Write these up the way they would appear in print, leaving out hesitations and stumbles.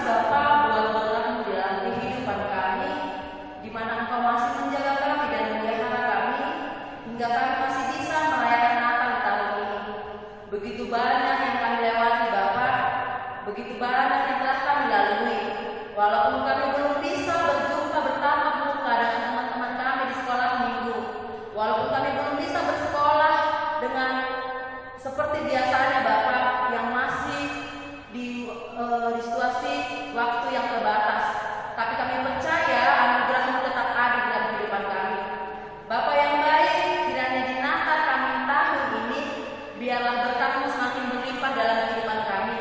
Bapa buat berkat-Mu dalam kehidupan kami, di mana Engkau masih menjaga kami dan memelihara kami, hingga kami masih bisa merayakan Natal tahun ini. Begitu banyak yang kami lewati Bapa, begitu banyak yang telah kami lalui. Walaupun kami belum bisa berjumpa bertatap muka dengan teman-teman kami di sekolah minggu, walaupun kami belum bisa bersekolah dengan seperti biasanya Bapak yang masih di situasi waktu yang terbatas, tapi kami percaya anugerah-Mu tetap ada dalam kehidupan kami. Bapak yang baik, kiranya di Natal kami tahun ini, biarlah berkat-Mu semakin berlimpah dalam kehidupan kami.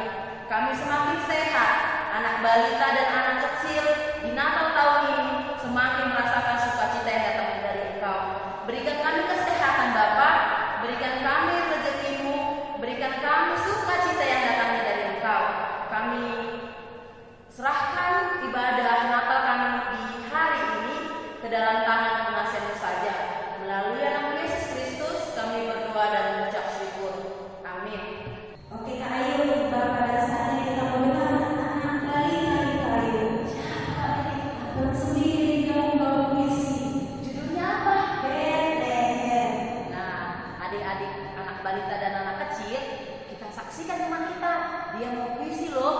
Kami semakin sehat, anak balita dan anak kecil di Natal tahun ini semakin merasakan sukacita yang datang dari Engkau. Berikan kami kesehatan Bapa, berikan kami rezeki-Mu, berikan kami sukacita yang datangnya dari Engkau. Kami serahkan ibadah Natal kami di hari ini ke dalam tangan pengasihan-Mu saja. Melalui nama Yesus Kristus kami berdoa dan mengucap syukur. Amin. Oke Kak Ayu, pada saat ini kita mendengar anak balita di kayu. Abang sendiri yang membawa puisi. Judulnya apa? Bethlehem. Nah, adik-adik anak balita dan anak kecil, kita saksikan teman kita. Dia mau puisi loh.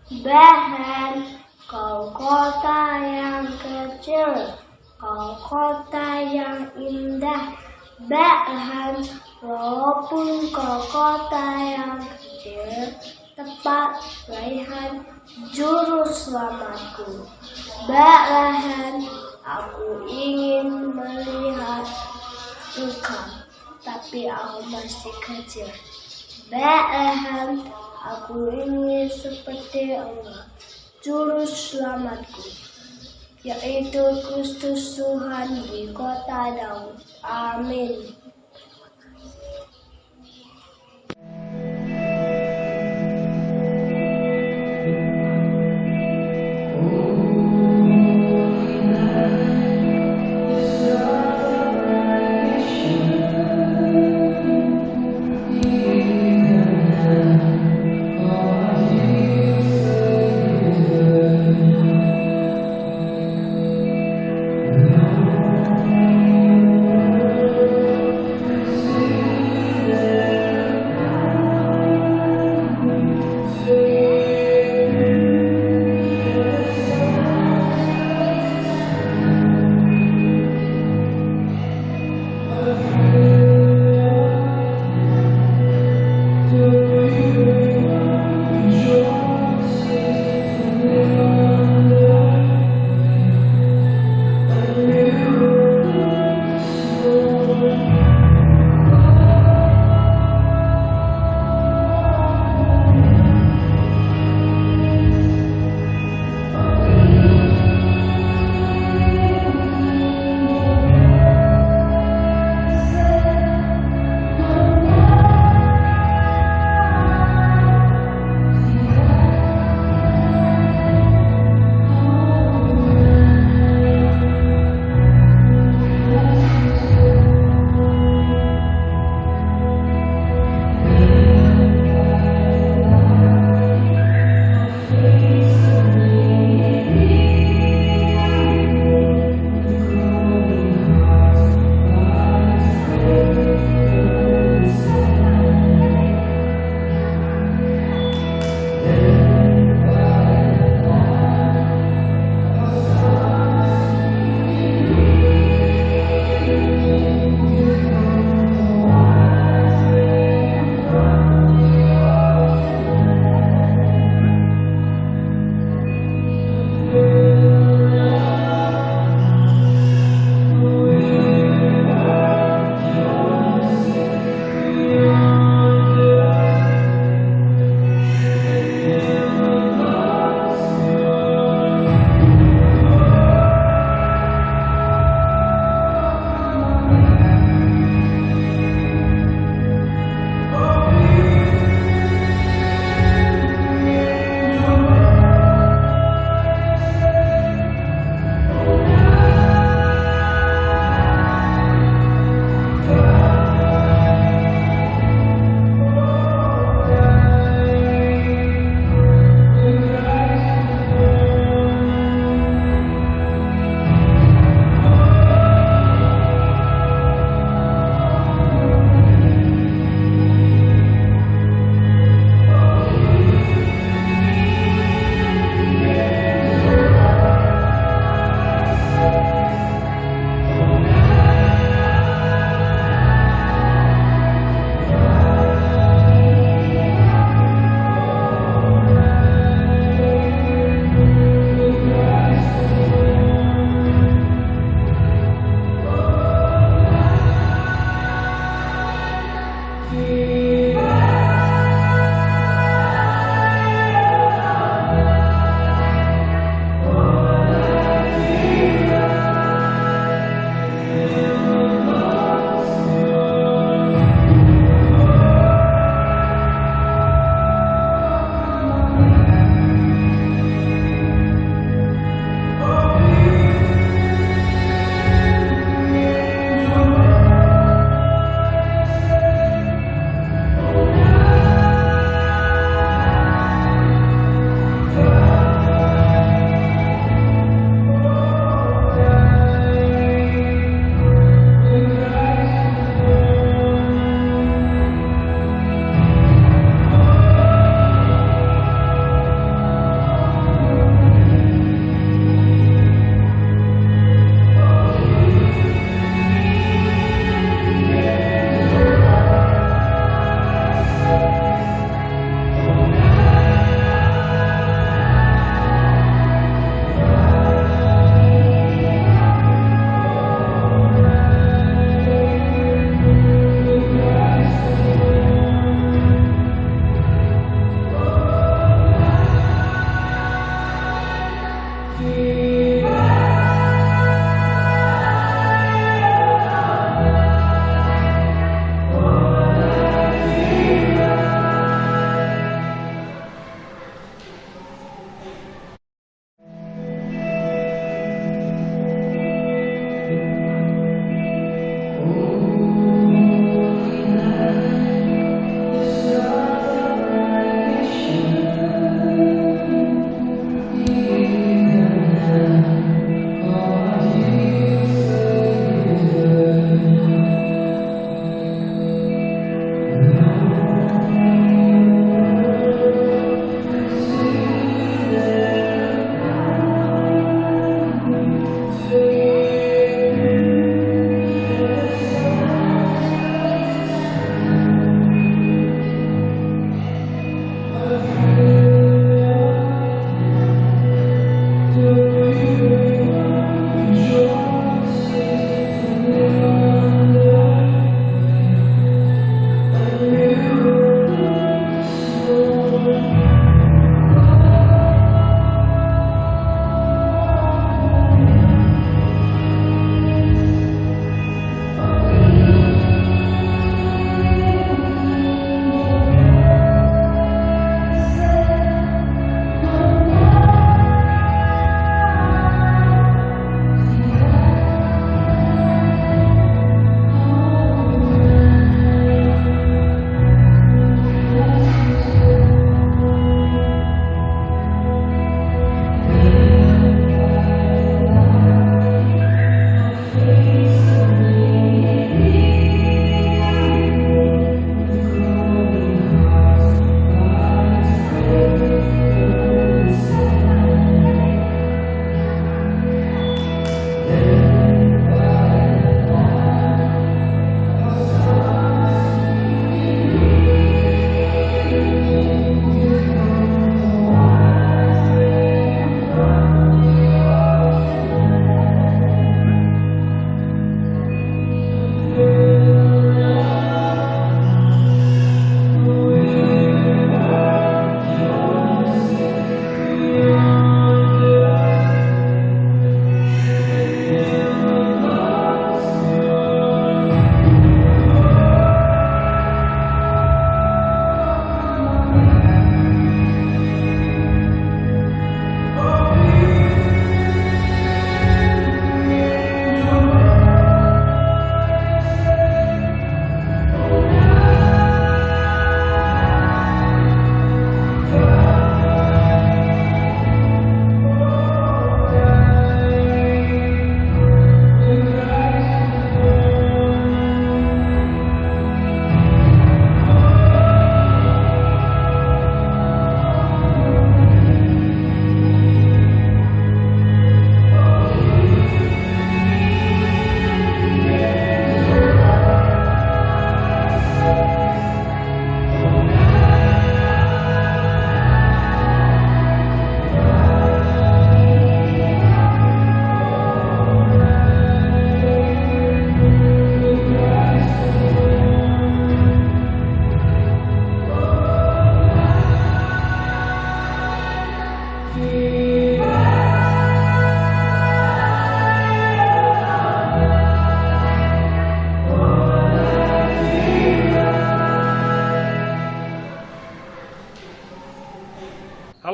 Bethlehem, kau kota yang kecil, kau kota yang indah. Bethlehem, walaupun kau kota yang kecil, tepat raihan juru selamatku. Bethlehem, aku ingin melihat engkau, tapi aku masih kecil. Bethlehem, aku ingin seperti engkau, juru selamatku, yaitu Kristus Tuhan di kota Daud. Amin.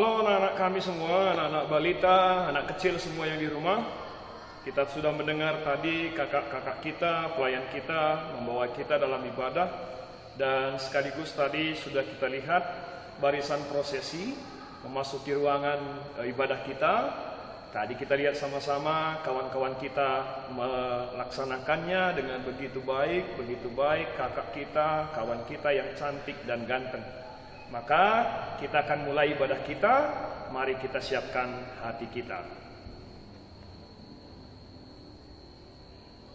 Halo anak-anak kami semua, anak-anak balita, anak kecil semua yang di rumah. Kita sudah mendengar tadi kakak-kakak kita, pelayan kita membawa kita dalam ibadah. Dan sekaligus tadi sudah kita lihat barisan prosesi memasuki ruangan ibadah kita. Tadi kita lihat sama-sama kawan-kawan kita melaksanakannya dengan begitu baik kakak kita, kawan kita yang cantik dan ganteng. Maka kita akan mulai ibadah kita, mari kita siapkan hati kita.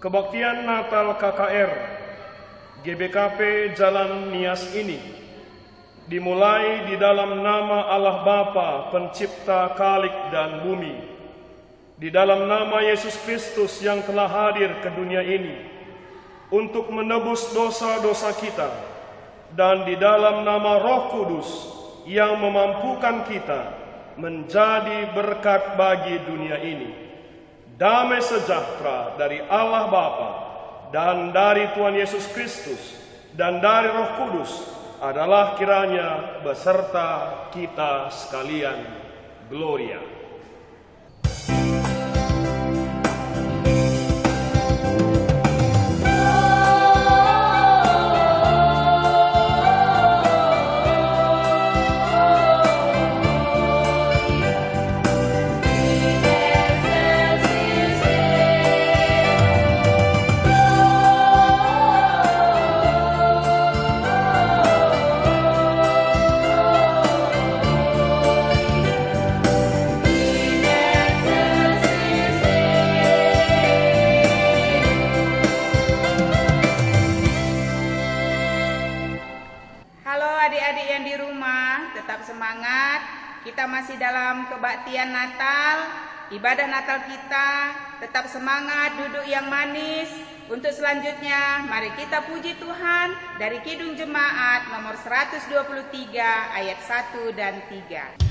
Kebaktian Natal KKR GBKP Jalan Nias ini dimulai di dalam nama Allah Bapa, Pencipta Kalik dan bumi, di dalam nama Yesus Kristus yang telah hadir ke dunia ini untuk menebus dosa-dosa kita, dan di dalam nama Roh Kudus yang memampukan kita menjadi berkat bagi dunia ini. Damai sejahtera dari Allah Bapa dan dari Tuhan Yesus Kristus dan dari Roh Kudus adalah kiranya beserta kita sekalian. Gloria. Kita masih dalam kebaktian Natal, ibadah Natal kita, tetap semangat, duduk yang manis. Untuk selanjutnya, mari kita puji Tuhan dari Kidung Jemaat nomor 123 ayat 1 dan 3.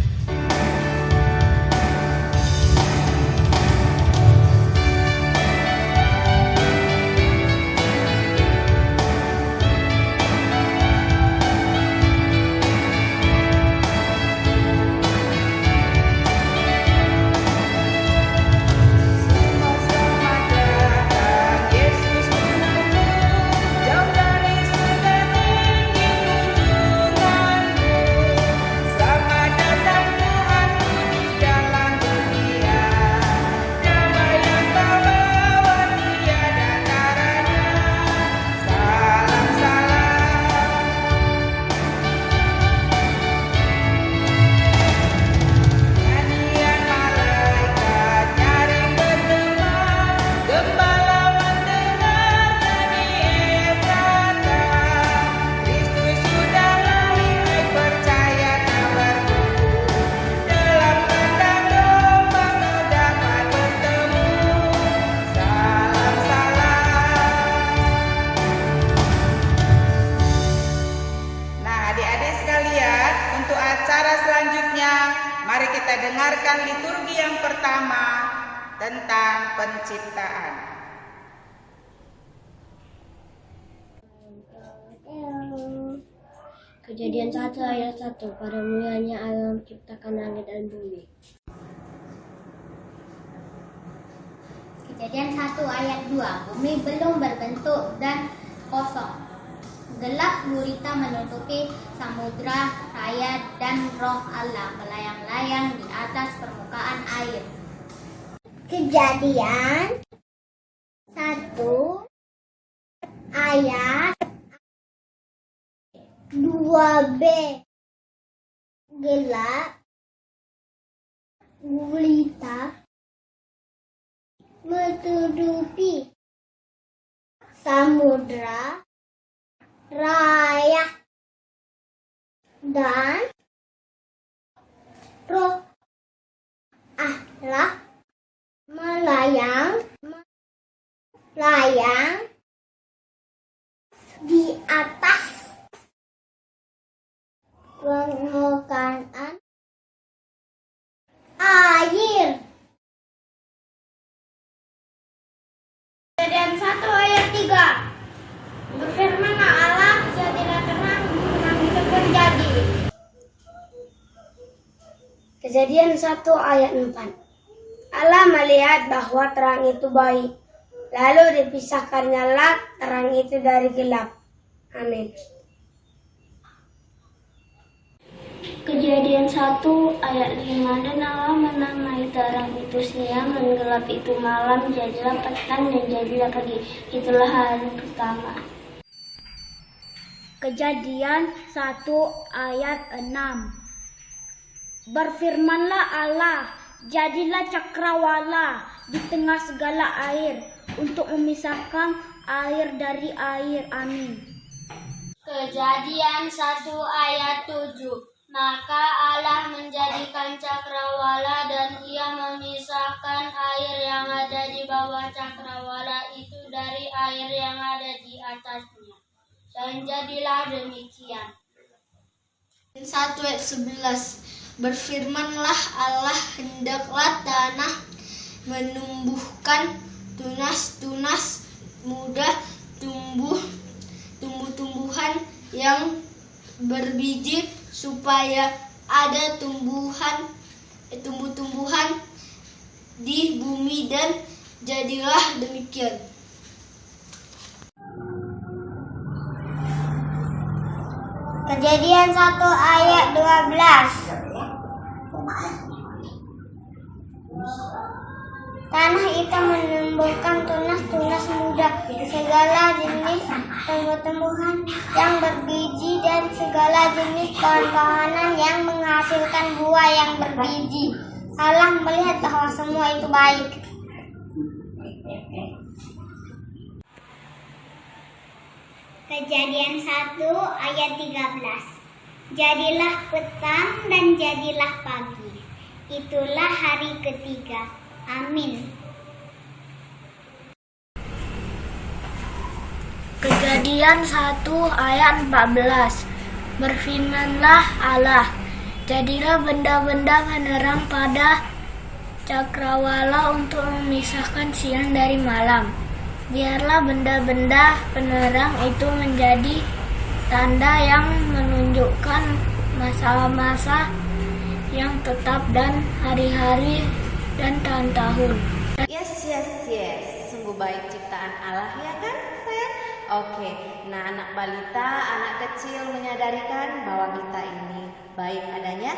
Mari kita dengarkan liturgi yang pertama tentang penciptaan. Kejadian 1 ayat 1, pada mulanya Allah menciptakan langit dan bumi. Kejadian 1 ayat 2, bumi belum berbentuk dan kosong. Gelap gulita menutupi samudra raya dan roh Allah melayang-layang di atas permukaan air. Kejadian 1 ayat 2b, gelap gulita menutupi samudra raya dan roh Allah melayang di atas permukaan air. Kejadian 1 ayat 3. Berfirmanlah Allah, jadilah terang, terang itu pun jadi. Kejadian 1 ayat 4. Allah melihat bahwa terang itu baik, lalu dipisahkannya terang itu dari gelap. Amin. Kejadian 1 ayat 5. Dan Allah menamai terang itu siang dan gelap itu malam, jadilah petang dan jadilah pagi. Itulah hari pertama. Kejadian 1 ayat 6. Berfirmanlah Allah, jadilah cakrawala di tengah segala air untuk memisahkan air dari air. Amin. Kejadian 1 ayat 7. Maka Allah menjadikan cakrawala dan ia memisahkan air yang ada di bawah cakrawala itu dari air yang ada di atasnya. Dan jadilah demikian. 1 ayat 11. Berfirmanlah Allah, hendaklah tanah menumbuhkan tunas-tunas muda, tumbuh-tumbuhan yang berbiji, supaya ada tumbuh-tumbuhan di bumi, dan jadilah demikian. Kejadian 1 ayat 12. Tanah itu menumbuhkan tunas-tunas muda, segala jenis tumbuh-tumbuhan yang berbiji, dan segala jenis pohon-pohonan yang menghasilkan buah yang berbiji. Allah melihat bahwa semua itu baik. Kejadian 1 ayat 13. Jadilah petang dan jadilah pagi. Itulah hari ketiga. Amin. Kejadian 1 ayat 14. Berfirmanlah Allah, jadilah benda-benda penerang pada cakrawala untuk memisahkan siang dari malam. Biarlah benda-benda penerang itu menjadi tanda yang menunjukkan masa-masa yang tetap dan hari-hari dan tahun-tahun. Yes. Sungguh baik ciptaan Allah, ya kan sayang? Oke, nah anak balita, anak kecil menyadarikan bahwa kita ini baik adanya?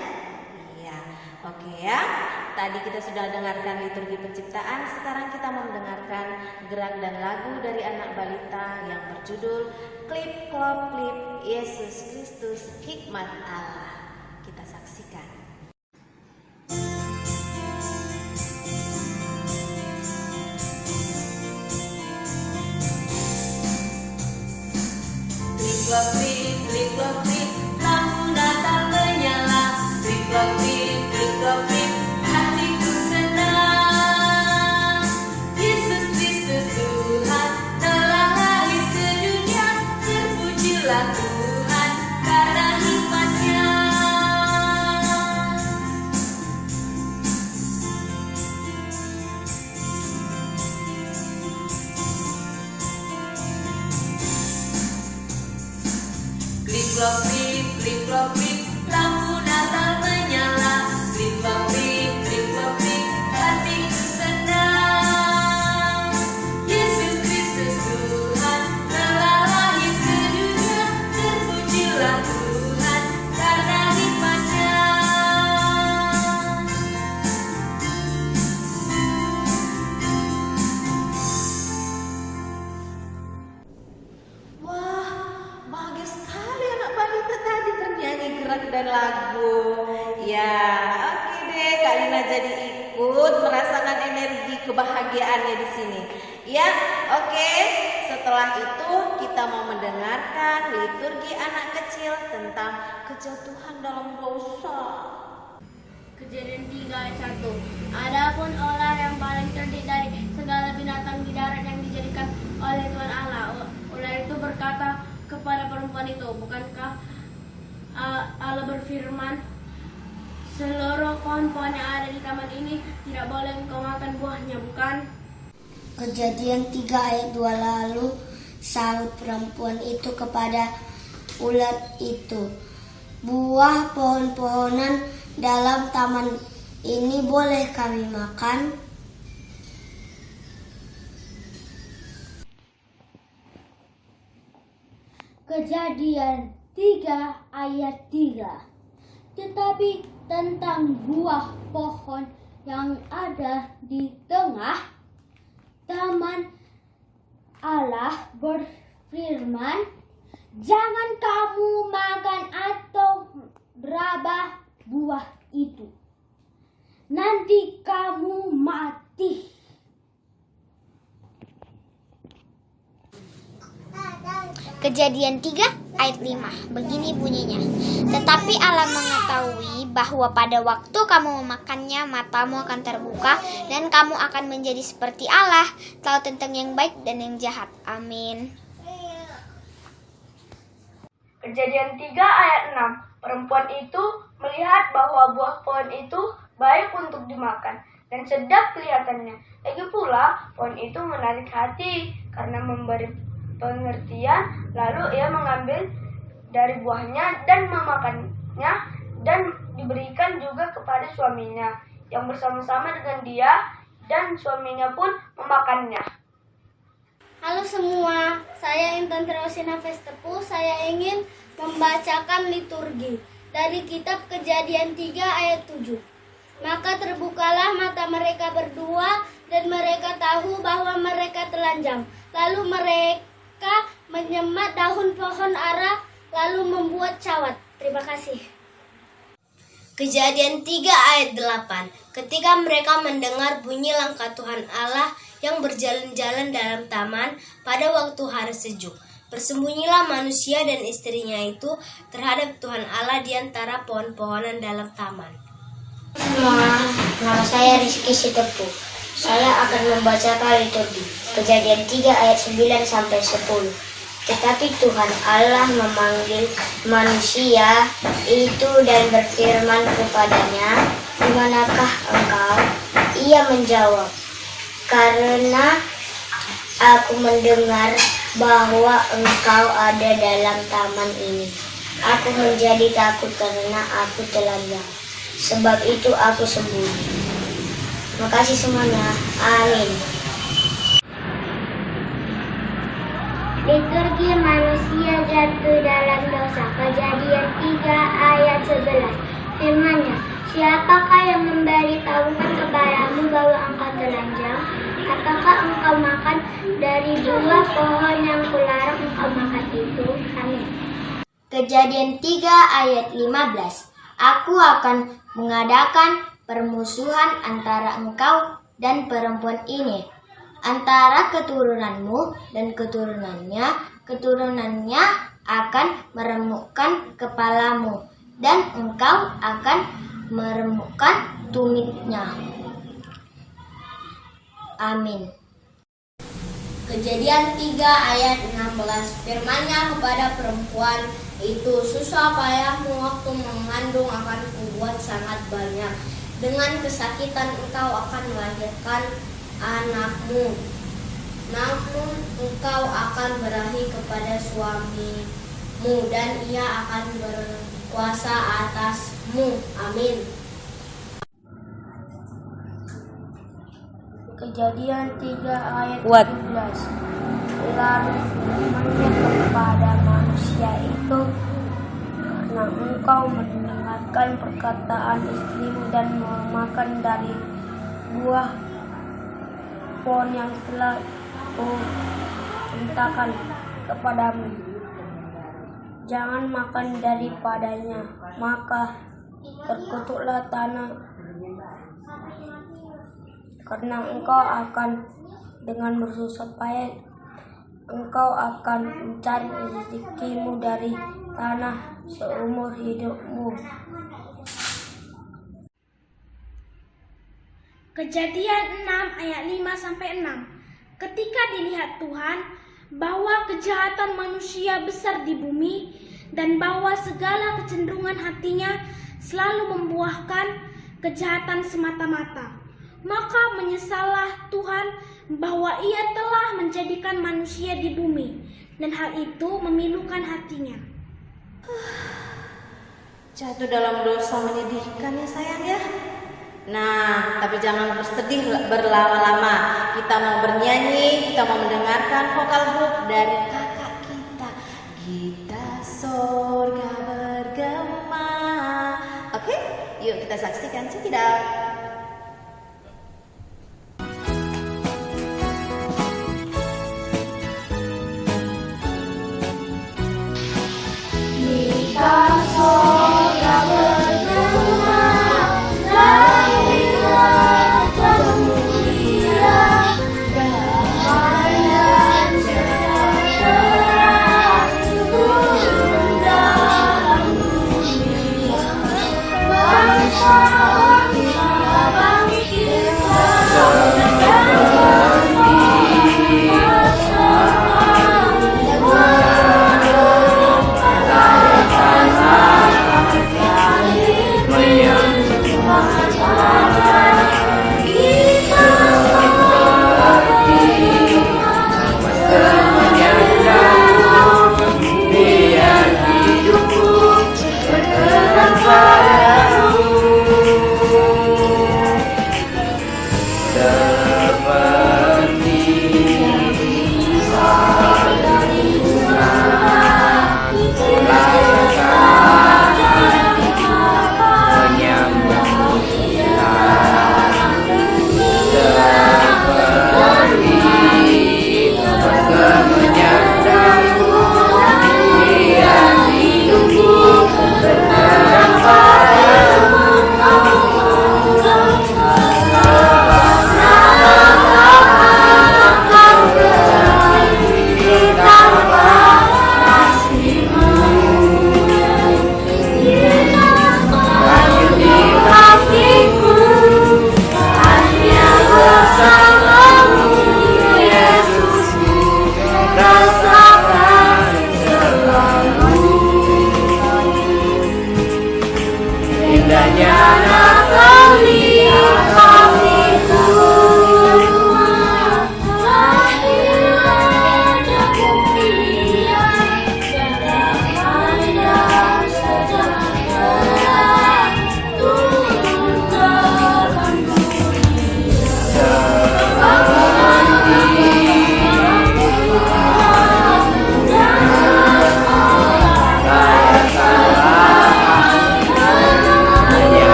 Iya, oke ya. Tadi kita sudah dengarkan liturgi penciptaan, sekarang kita mau mendengarkan gerak dan lagu dari anak balita yang berjudul Klip Klop Klip Yesus Kristus Hikmat Allah. Kita saksikan. Klip klop klip, lampu Natal menyala. Klip klop klip, hatiku senang. Yesus Kristus Tuhan telah lahir ke dunia. Terpujilah Tuhan karena hikmat-Nya. Klip klop klip, lampu Natal menyala. Klip klop klip, hatiku senang. Yesus Kristus Tuhan telah lahir ke dunia. Terpujilah Tuhan karena hikmat-Nya. Wah, bahagia sekali anak balita tadi bernyanyi gerak dan lagu. Ya, oke deh, Kak Lina jadi ikut merasakan energi kebahagiaannya di sini. Ya, oke. Setelah itu kita mau mendengarkan liturgi anak kecil tentang kejatuhan dalam dosa. Kejadian 3 ayat 1. Adapun ular yang paling cerdik dari segala binatang di darat yang dijadikan oleh Tuhan Allah. Ular itu berkata kepada perempuan itu, bukankah Allah berfirman, seluruh pohon-pohon yang ada di taman ini tidak boleh engkau makan buahnya, bukan? Kejadian 3 ayat 2. Lalu sahut perempuan itu kepada ular itu, buah pohon-pohonan dalam taman ini boleh kami makan? Kejadian 3 ayat 3. Tetapi tentang buah pohon yang ada di tengah taman, Allah berfirman, "Jangan kamu makan atau meraba buah itu. Nanti kamu mati." Kejadian 3 ayat 5, begini bunyinya. Tetapi Allah mengetahui bahwa pada waktu kamu memakannya, matamu akan terbuka dan kamu akan menjadi seperti Allah, tahu tentang yang baik dan yang jahat. Amin. Kejadian 3 ayat 6. Perempuan itu melihat bahwa buah pohon itu baik untuk dimakan dan sedap kelihatannya. Lagi pula pohon itu menarik hati karena memberi pengertian. Lalu ia mengambil dari buahnya dan memakannya, dan diberikan juga kepada suaminya yang bersama-sama dengan dia, dan suaminya pun memakannya. Halo semua, saya Intan Terosina Vestepu. Saya ingin membacakan liturgi dari kitab Kejadian 3 ayat 7. Maka terbukalah mata mereka berdua dan mereka tahu bahwa mereka telanjang. Lalu mereka menyemat daun pohon ara lalu membuat cawat. Terima kasih. Kejadian 3 ayat 8. Ketika mereka mendengar bunyi langkah Tuhan Allah yang berjalan-jalan dalam taman pada waktu hari sejuk, bersembunyilah manusia dan istrinya itu terhadap Tuhan Allah di antara pohon-pohonan dalam taman. Semua, nama saya Rizky Sitepu. Saya akan membacakan liturgi Kejadian 3 ayat 9 sampai 10. Tetapi Tuhan Allah memanggil manusia itu dan berfirman kepadanya, "Di manakah engkau?" Ia menjawab, "Karena aku mendengar bahwa engkau ada dalam taman ini. Aku menjadi takut karena aku telanjang. Sebab itu aku sembunyi." Terima kasih semuanya. Amin. Liturgi manusia jatuh dalam dosa. Kejadian 3 ayat 11. Firman-Nya, "Siapakah yang memberitahukan kepadamu bahwa engkau telanjang? Apakah engkau makan dari buah pohon yang kularang engkau makan itu?" Amin. Kejadian 3 ayat 15. "Aku akan mengadakan permusuhan antara engkau dan perempuan ini, antara keturunanmu dan keturunannya akan meremukkan kepalamu, dan engkau akan meremukkan tumitnya." Amin. Kejadian 3 ayat 16. Firman-Nya kepada perempuan itu, "Susah payahmu waktu mengandung akan kubuat sangat banyak. Dengan kesakitan engkau akan melahirkan anakmu. Namun engkau akan berahi kepada suamimu dan ia akan berkuasa atasmu." Amin. Kejadian 3 ayat 17. Lalu firman-Nya kepada manusia itu, "Karena engkau mendengarkan perkataan istrimu dan memakan dari buah pohon yang telah kuperintahkan kepadamu, jangan makan daripadanya, maka terkutuklah tanah, karena engkau akan dengan bersusah payah engkau akan mencari rezekimu dari tanah seumur hidupmu." Kejadian 6 ayat 5 sampai 6. Ketika dilihat Tuhan bahwa kejahatan manusia besar di bumi dan bahwa segala kecenderungan hatinya selalu membuahkan kejahatan semata-mata, maka menyesallah Tuhan bahwa Ia telah menjadikan manusia di bumi, dan hal itu memilukan hatinya. jatuh dalam dosa menyedihkan ya sayang ya. Nah, tapi jangan bersedih berlama-lama. Kita mau bernyanyi, kita mau mendengarkan vokal grup dari kakak kita. Kita surga bergema. Oke, yuk kita saksikan sekitar.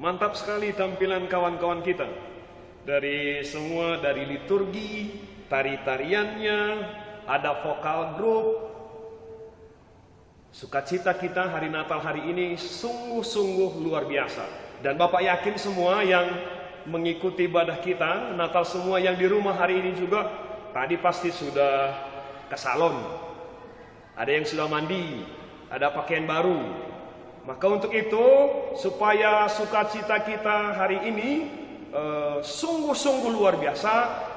Mantap sekali tampilan kawan-kawan kita. Dari liturgi, tari-tariannya, ada vokal grup. Sukacita kita hari Natal hari ini sungguh-sungguh luar biasa. Dan Bapak yakin semua yang mengikuti ibadah kita, Natal semua yang di rumah hari ini juga, tadi pasti sudah ke salon. Ada yang sudah mandi, ada pakaian baru. Maka untuk itu, supaya sukacita kita hari ini sungguh-sungguh luar biasa,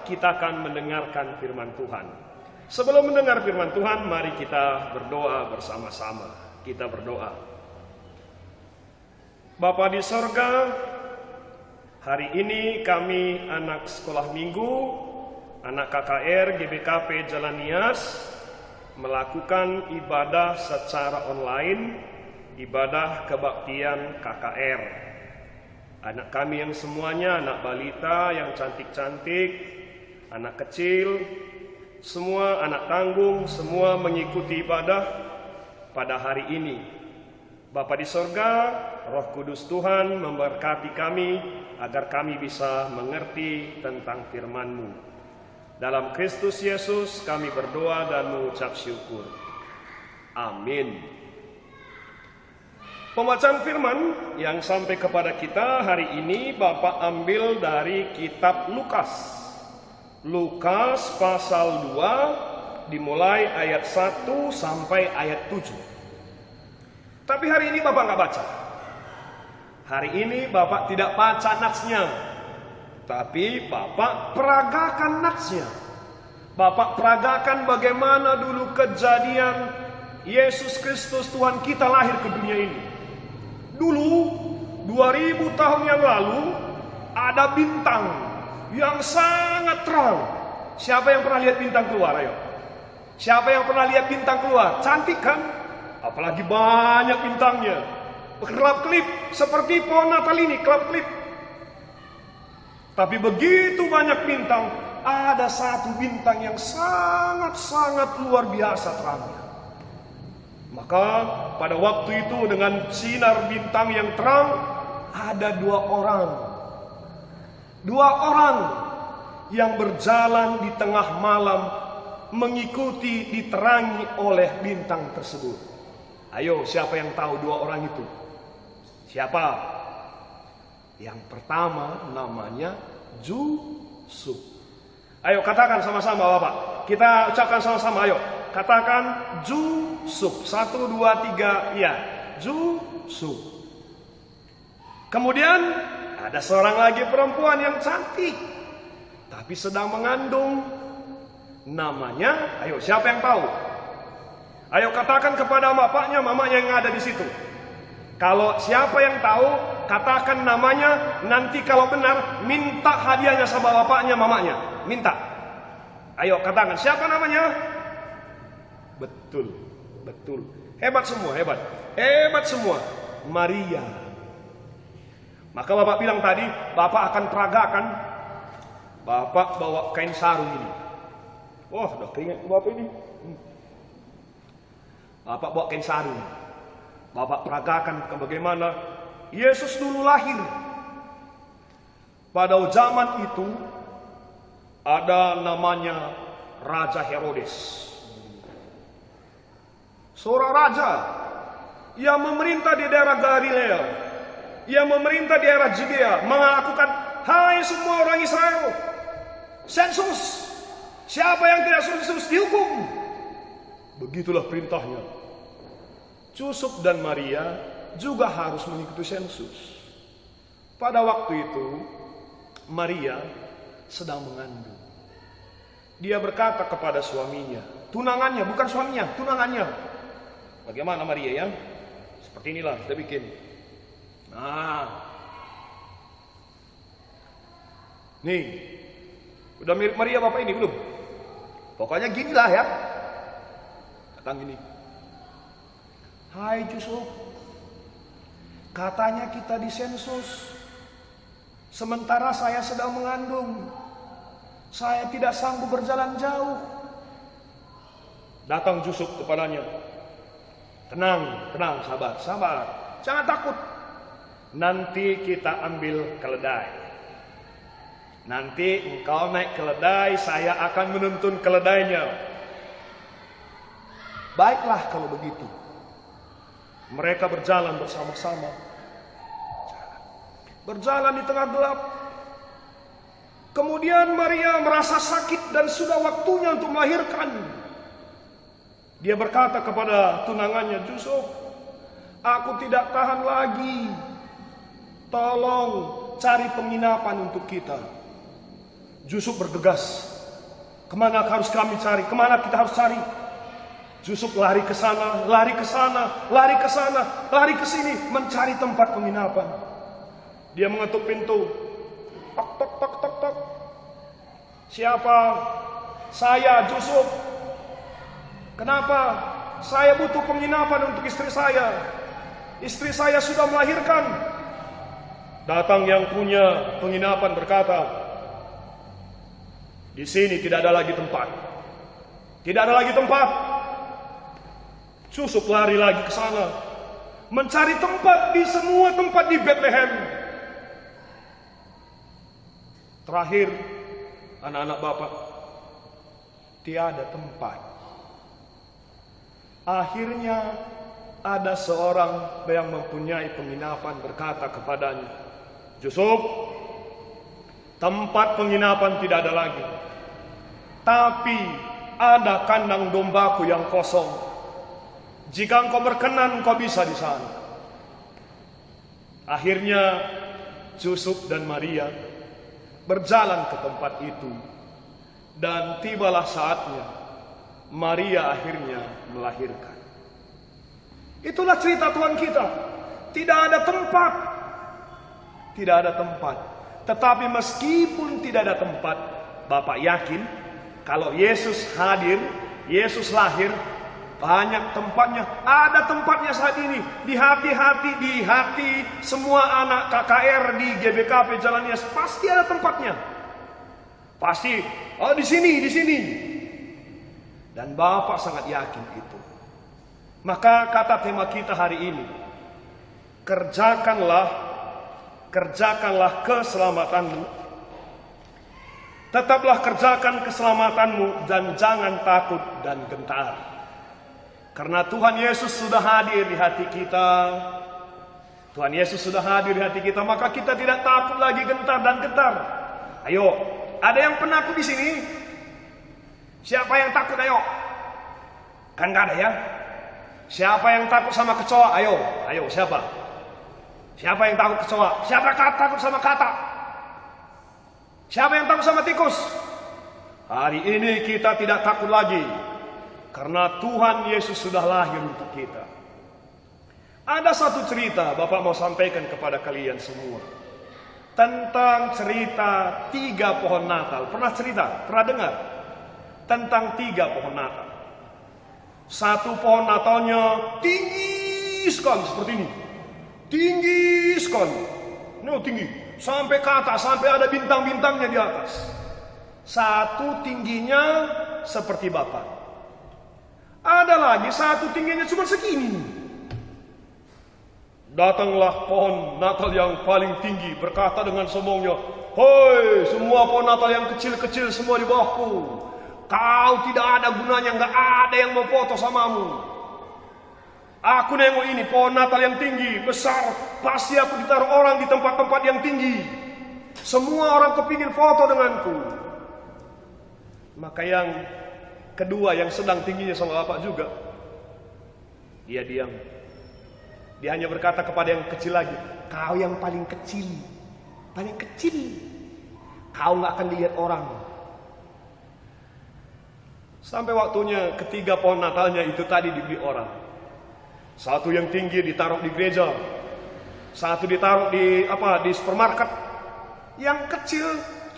kita akan mendengarkan firman Tuhan. Sebelum mendengar firman Tuhan, mari kita berdoa bersama-sama. Kita berdoa. Bapa di sorga, hari ini kami anak sekolah minggu, anak KKR GBKP Jalan Nias, melakukan ibadah secara online, ibadah kebaktian KKR. Anak kami yang semuanya anak balita yang cantik-cantik, anak kecil, semua anak tanggung, semua mengikuti ibadah pada hari ini. Bapa di sorga, Roh Kudus Tuhan memberkati kami agar kami bisa mengerti tentang firman-Mu. Dalam Kristus Yesus kami berdoa dan mengucap syukur. Amin. Pembacaan firman yang sampai kepada kita hari ini Bapak ambil dari kitab Lukas. Lukas pasal 2 dimulai ayat 1 sampai ayat 7. Tapi hari ini Bapak nggak baca. Hari ini Bapak tidak baca natsnya. Tapi Bapak peragakan natsnya. Bapak peragakan bagaimana dulu kejadian Yesus Kristus Tuhan kita lahir ke dunia ini. Dulu 2000 tahun yang lalu ada bintang yang sangat terang. Siapa yang pernah lihat bintang keluar? Ayo. Siapa yang pernah lihat bintang keluar? Cantik kan? Apalagi banyak bintangnya. Kelap-kelip seperti pohon Natal ini, kelap-kelip. Tapi begitu banyak bintang, ada satu bintang yang sangat-sangat luar biasa terangnya. Maka pada waktu itu dengan sinar bintang yang terang, ada dua orang yang berjalan di tengah malam mengikuti diterangi oleh bintang tersebut. Ayo, siapa yang tahu dua orang itu? Siapa? Yang pertama namanya Yusuf. Ayo katakan sama-sama Bapak. Kita ucapkan sama-sama, ayo. Katakan Yusuf. 1, 2, 3, ya. Yusuf. Kemudian ada seorang lagi perempuan yang cantik, tapi sedang mengandung. Namanya, ayo siapa yang tahu? Ayo katakan kepada bapaknya, mamanya yang ada di situ. Kalau siapa yang tahu, katakan namanya. Nanti kalau benar, minta hadiahnya sama bapaknya, mamanya. Minta. Ayo katakan, siapa namanya? Betul, betul. Hebat semua, hebat. Hebat semua. Maria. Maka Bapak bilang tadi, Bapak akan peragakan. Bapak bawa kain sarung ini. Wah, udah keringat Bapak ini. Bapak bawa kain sarung. Bapak peragakan bagaimana Yesus dulu lahir. Pada zaman itu ada namanya Raja Herodes. Seorang raja yang memerintah di daerah Galilea, yang memerintah di daerah Judea, melakukan, hai semua orang Israel, sensus. Siapa yang tidak sensus dihukum. Begitulah perintahnya. Yusuf dan Maria juga harus mengikuti sensus. Pada waktu itu Maria sedang mengandung. Dia berkata kepada suaminya, tunangannya, bukan suaminya, tunangannya. Bagaimana Maria ya? Seperti inilah kita bikin. Nah, nih, udah mirip Maria Bapak ini belum? Pokoknya ginilah ya. Kata gini, hai Yusuf, katanya kita disensus. Sementara saya sedang mengandung. Saya tidak sanggup berjalan jauh. Datang Yusuf kepadanya. Tenang, tenang, sabar, sabar. Jangan takut. Nanti kita ambil keledai. Nanti engkau naik keledai, saya akan menuntun keledainya. Baiklah kalau begitu. Mereka berjalan bersama-sama. Berjalan di tengah gelap. Kemudian Maria merasa sakit dan sudah waktunya untuk melahirkan. Dia berkata kepada tunangannya, Yusuf, aku tidak tahan lagi. Tolong cari penginapan untuk kita. Yusuf bergegas. Kemana harus kami cari? Kemana kita harus cari? Yusuf lari ke sana, lari ke sana, lari ke sana, lari ke sini, mencari tempat penginapan. Dia mengetuk pintu. Tok, tok, tok, tok, tok. Siapa? Saya, Yusuf. Kenapa? Saya butuh penginapan untuk istri saya. Istri saya sudah melahirkan. Datang yang punya penginapan berkata, di sini tidak ada lagi tempat. Tidak ada lagi tempat. Yusuf lari lagi ke sana, mencari tempat di semua tempat di Bethlehem. Terakhir, anak-anak Bapak, tiada tempat. Akhirnya ada seorang yang mempunyai penginapan berkata kepadanya, Yusuf, tempat penginapan tidak ada lagi. Tapi ada kandang dombaku yang kosong. Jika engkau berkenan, engkau bisa di sana. Akhirnya Yusuf dan Maria berjalan ke tempat itu. Dan tibalah saatnya Maria akhirnya melahirkan. Itulah cerita Tuhan kita. Tidak ada tempat. Tidak ada tempat. Tetapi meskipun tidak ada tempat, Bapak yakin kalau Yesus hadir, Yesus lahir, banyak tempatnya. Ada tempatnya saat ini di hati semua anak KKR di GBKP Jalan Nias. Pasti ada tempatnya. Pasti. Oh, di sini. Dan Bapak sangat yakin itu. Maka kata tema kita hari ini, kerjakanlah kerjakanlah keselamatanmu. Tetaplah kerjakan keselamatanmu dan jangan takut dan gentar. Karena Tuhan Yesus sudah hadir di hati kita. Tuhan Yesus sudah hadir di hati kita, maka kita tidak takut lagi gentar dan getar. Ayo, ada yang penakut di sini? Siapa yang takut? Ayo. Kan gak ada ya? Siapa yang takut sama kecoa? Ayo, siapa? Siapa yang takut kecoa? Siapa yang takut sama katak? Siapa yang takut sama tikus? Hari ini kita tidak takut lagi, karena Tuhan Yesus sudah lahir untuk kita. Ada satu cerita Bapak mau sampaikan kepada kalian semua, tentang cerita 3 pohon Natal. Pernah dengar? Tentang 3 pohon Natal. Satu pohon Natalnya tinggi sekali seperti ini. Tinggi sekali. Tinggi. Sampai ke atas, sampai ada bintang-bintangnya di atas. Satu tingginya seperti Bapak. Ada lagi satu tingginya cuma segini. Datanglah pohon Natal yang paling tinggi, berkata dengan sombongnya, "Hoi, semua pohon Natal yang kecil-kecil semua di bawahku. Kau tidak ada gunanya, nggak ada yang mau foto samamu. Aku nengok ini pohon Natal yang tinggi, besar, pasti aku ditaruh orang di tempat-tempat yang tinggi. Semua orang kepingin foto denganku." Maka yang kedua yang sedang tingginya sama Bapak juga, dia diam. Dia hanya berkata kepada yang kecil lagi, "Kau yang paling kecil, kau nggak akan lihat orang." Sampai waktunya ketiga pohon Natalnya itu tadi dibeli orang. Satu yang tinggi ditaruh di gereja, satu ditaruh di supermarket. Yang kecil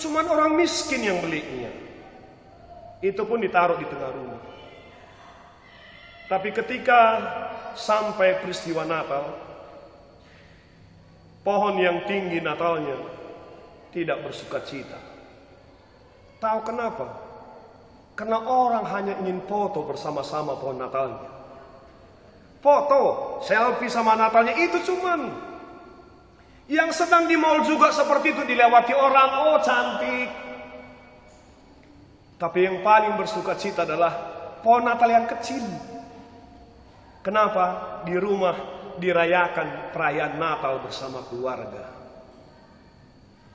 cuman orang miskin yang belinya. Itu pun ditaruh di tengah rumah. Tapi ketika sampai peristiwa Natal, pohon yang tinggi Natalnya tidak bersukacita. Tahu kenapa? Karena orang hanya ingin foto bersama-sama pohon Natalnya. Foto, selfie sama Natalnya itu cuman. Yang sedang di mall juga seperti itu, dilewati orang, oh cantik. Tapi yang paling bersukacita adalah pohon Natal yang kecil. Kenapa? Di rumah dirayakan perayaan Natal bersama keluarga.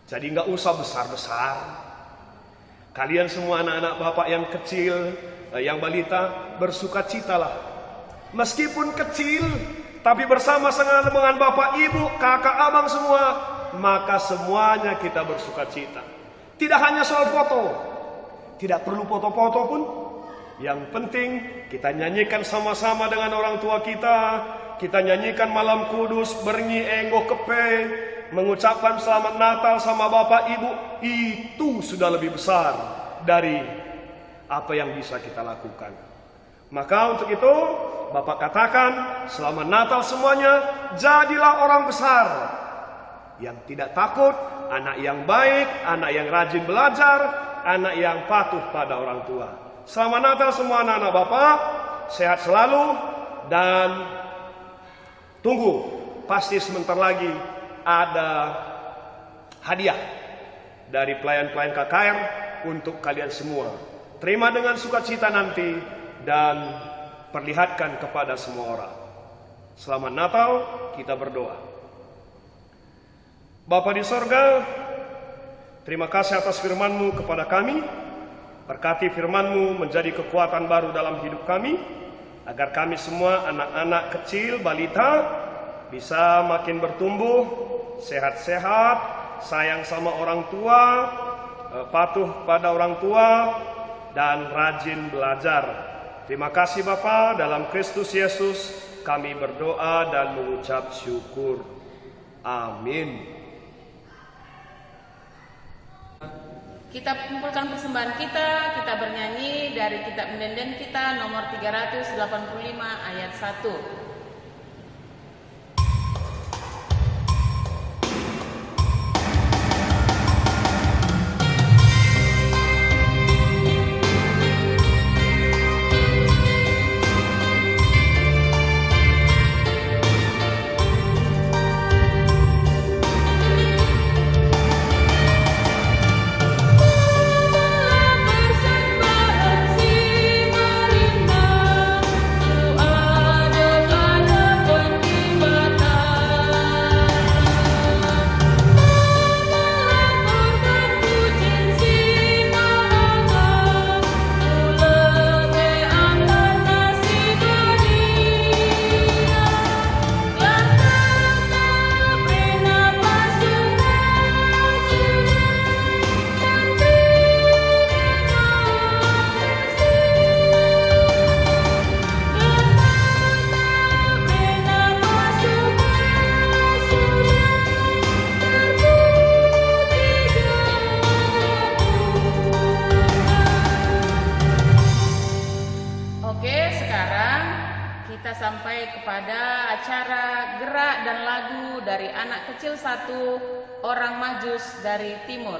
Jadi nggak usah besar-besar. Kalian semua anak-anak Bapak yang kecil, yang balita, bersukacitalah. Meskipun kecil, tapi bersama-sama dengan Bapak, Ibu, kakak, abang semua, maka semuanya kita bersukacita. Tidak hanya soal foto, tidak perlu foto-foto pun. Yang penting kita nyanyikan sama-sama dengan orang tua kita. Kita nyanyikan Malam Kudus, Bernyi Enggoh Kepe, mengucapkan Selamat Natal sama Bapak Ibu. Itu sudah lebih besar dari apa yang bisa kita lakukan. Maka untuk itu Bapak katakan, Selamat Natal semuanya. Jadilah orang besar yang tidak takut, anak yang baik, anak yang rajin belajar, anak yang patuh pada orang tua. Selamat Natal semua anak-anak Bapak. Sehat selalu. Dan tunggu, pasti sebentar lagi ada hadiah dari pelayan-pelayan KKR untuk kalian semua. Terima dengan sukacita nanti dan perlihatkan kepada semua orang. Selamat Natal, kita berdoa. Bapa di sorga, terima kasih atas firman-Mu kepada kami. Berkati firman-Mu menjadi kekuatan baru dalam hidup kami, agar kami semua anak-anak kecil, balita, bisa makin bertumbuh, sehat-sehat, sayang sama orang tua, patuh pada orang tua, dan rajin belajar. Terima kasih Bapa, dalam Kristus Yesus kami berdoa dan mengucap syukur. Amin. Kita kumpulkan persembahan kita bernyanyi dari kitab mendenden kita nomor 385 ayat 1. acara gerak dan lagu dari anak kecil satu orang Majus dari Timur.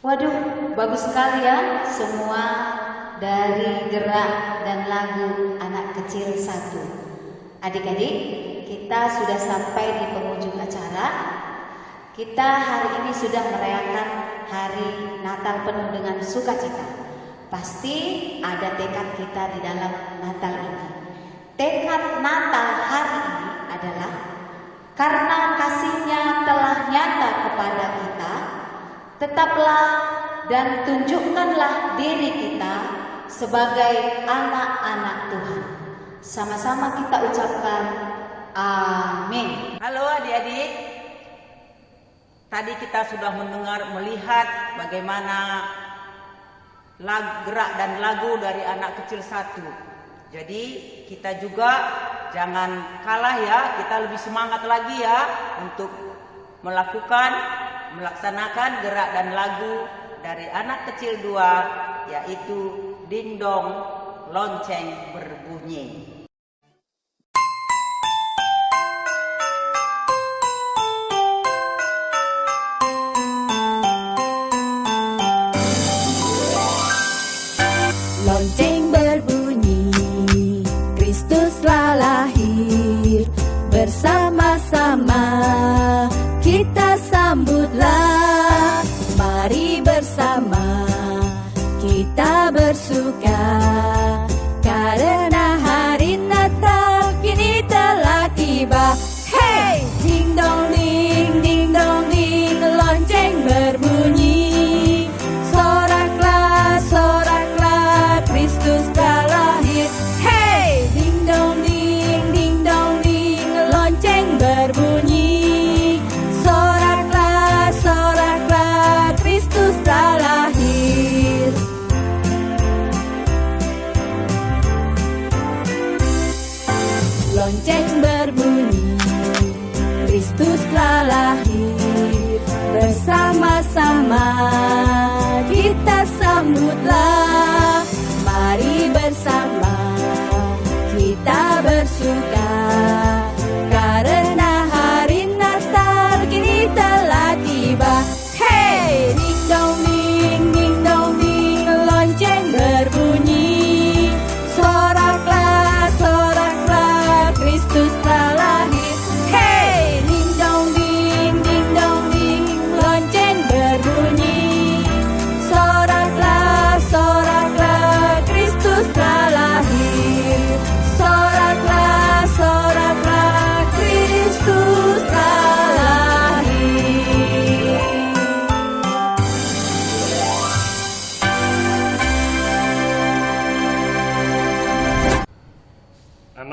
Waduh, bagus sekali ya semua dari gerak dan lagu anak kecil satu. Adik-adik, kita sudah sampai di penghujung acara. Kita hari ini sudah merayakan hari Natal penuh dengan sukacita. Pasti ada tekad kita di dalam Natal ini. Tekad Natal hari ini adalah karena kasih-Nya telah nyata kepada kita, tetaplah dan tunjukkanlah diri kita sebagai anak-anak Tuhan. Sama-sama kita ucapkan amin. Halo adik-adik. Tadi kita sudah melihat bagaimana gerak dan lagu dari anak kecil satu. Jadi kita juga jangan kalah ya, kita lebih semangat lagi ya untuk melaksanakan gerak dan lagu dari anak kecil dua, yaitu Ding Dong Lonceng Berbunyi. Lonceng berbunyi, Kristuslah lahir, bersama-sama kita sambutlah. Mari bersama kita bersuka, karena hari Natal kini telah tiba. Hey! Ding dong ding, lonceng berbunyi. Soraklah, soraklah, Kristus telah lahir. Hey! Ding dong ding, lonceng berbunyi. Soraklah, soraklah, Kristus telah lahir.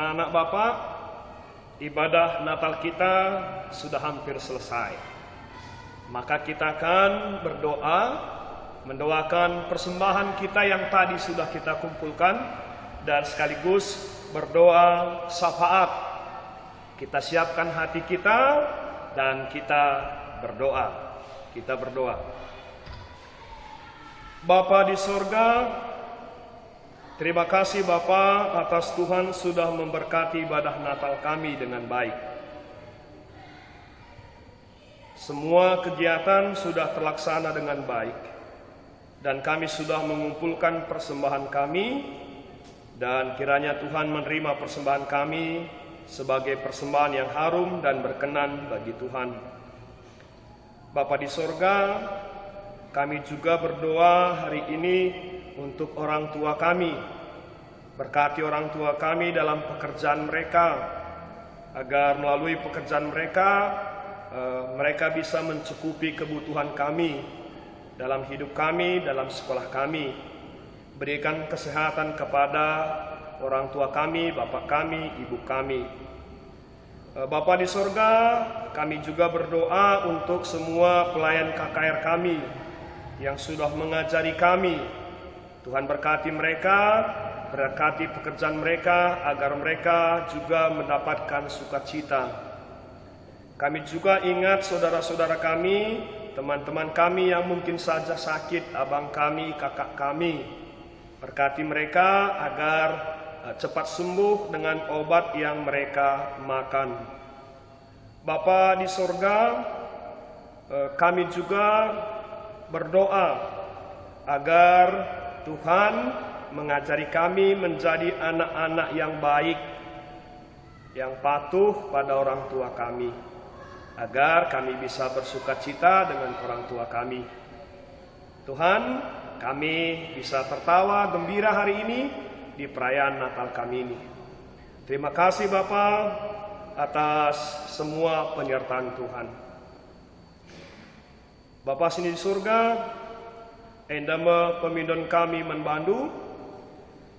Anak-anak Bapak, ibadah Natal kita sudah hampir selesai. Maka kita akan berdoa, mendoakan persembahan kita yang tadi sudah kita kumpulkan, dan sekaligus berdoa syafaat. Kita siapkan hati kita dan kita berdoa. Kita berdoa. Bapa di sorga, terima kasih Bapa atas Tuhan sudah memberkati ibadah Natal kami dengan baik. Semua kegiatan sudah terlaksana dengan baik, dan kami sudah mengumpulkan persembahan kami, dan kiranya Tuhan menerima persembahan kami sebagai persembahan yang harum dan berkenan bagi Tuhan. Bapa di sorga, kami juga berdoa hari ini untuk orang tua kami. Berkati orang tua kami dalam pekerjaan mereka, agar melalui pekerjaan mereka, mereka bisa mencukupi kebutuhan kami dalam hidup kami, dalam sekolah kami. Berikan kesehatan kepada orang tua kami, bapak kami, ibu kami. Bapa di sorga, kami juga berdoa untuk semua pelayan KKR kami yang sudah mengajari kami. Tuhan berkati mereka, berkati pekerjaan mereka, agar mereka juga mendapatkan sukacita. Kami juga ingat saudara-saudara kami, teman-teman kami yang mungkin saja sakit, abang kami, kakak kami. Berkati mereka agar cepat sembuh dengan obat yang mereka makan. Bapa di sorga, kami juga berdoa agar Tuhan mengajari kami menjadi anak-anak yang baik, yang patuh pada orang tua kami, agar kami bisa bersukacita dengan orang tua kami. Tuhan, kami bisa tertawa gembira hari ini di perayaan Natal kami ini. Terima kasih Bapa atas semua penyertaan Tuhan. Bapa sini di surga, endama pemindon kami membantu,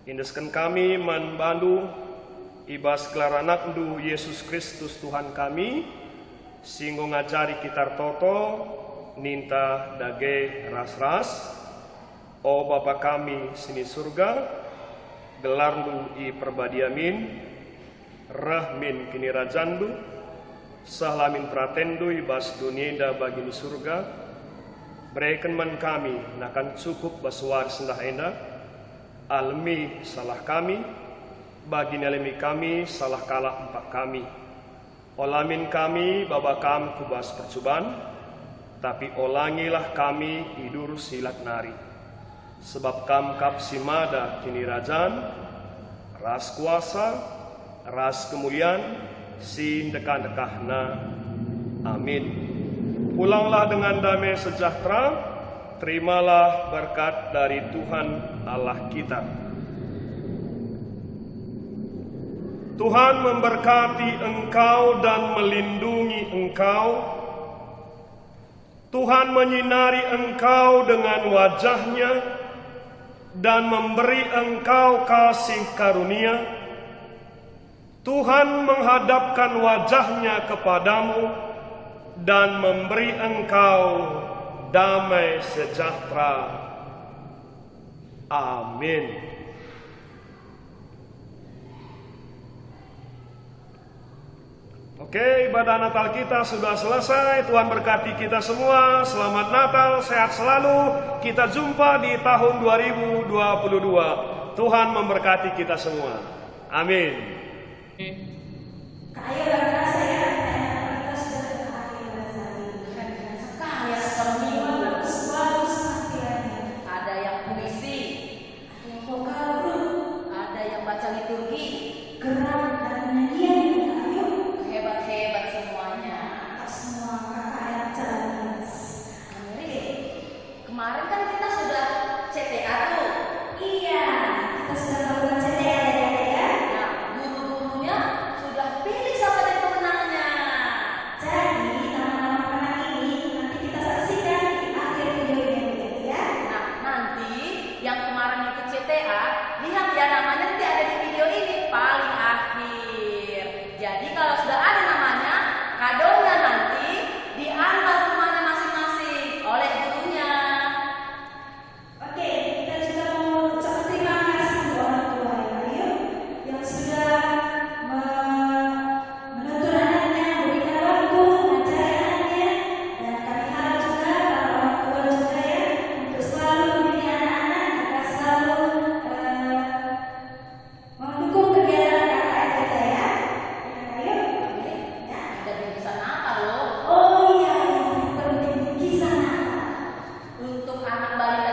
indeskan kami membantu ibas gelar anak ndu Yesus Kristus Tuhan kami, singgo ngajari kitar toto, ninta dage ras-ras, o Bapa kami sini surga, gelar ndu i perbadiamin, rahmin kini rajandu, sahlamin pratendu ibas dunia bagini surga, berikan man kami nakan cukup baswar sendah enda, almi salah kami, bagi nalemi kami salah kalah empat kami. Olamin kami babakam kubas percobaan, tapi olangilah kami idur silat nari. Sebab kam kap simada kini rajan, ras kuasa, ras kemuliaan, si dekan-dekahna. Amin. Pulanglah dengan damai sejahtera, terimalah berkat dari Tuhan Allah kita. Tuhan memberkati engkau dan melindungi engkau. Tuhan menyinari engkau dengan wajahnya dan memberi engkau kasih karunia. Tuhan menghadapkan wajahnya kepadamu dan memberi engkau damai sejahtera. Amin. Oke, ibadah Natal kita sudah selesai. Tuhan berkati kita semua. Selamat Natal, sehat selalu. Kita jumpa di tahun 2022. Tuhan memberkati kita semua. Amin. Ada yang puisi, ada yang baca liturgi, hebat-hebat semuanya. Kemarin kan kita sudah CTA tuh. Iya, kita sudah melakukan CTA ya. Nah, guru-gurunya sudah pilih siapa jadi pemenangnya. Jadi nama-nama pemenang ini nanti kita saksikan di akhir video ini ya. Nah, nanti yang kemarin ikut CTA, lihat ya namanya nanti ada di video ini paling akhir. untuk anak balita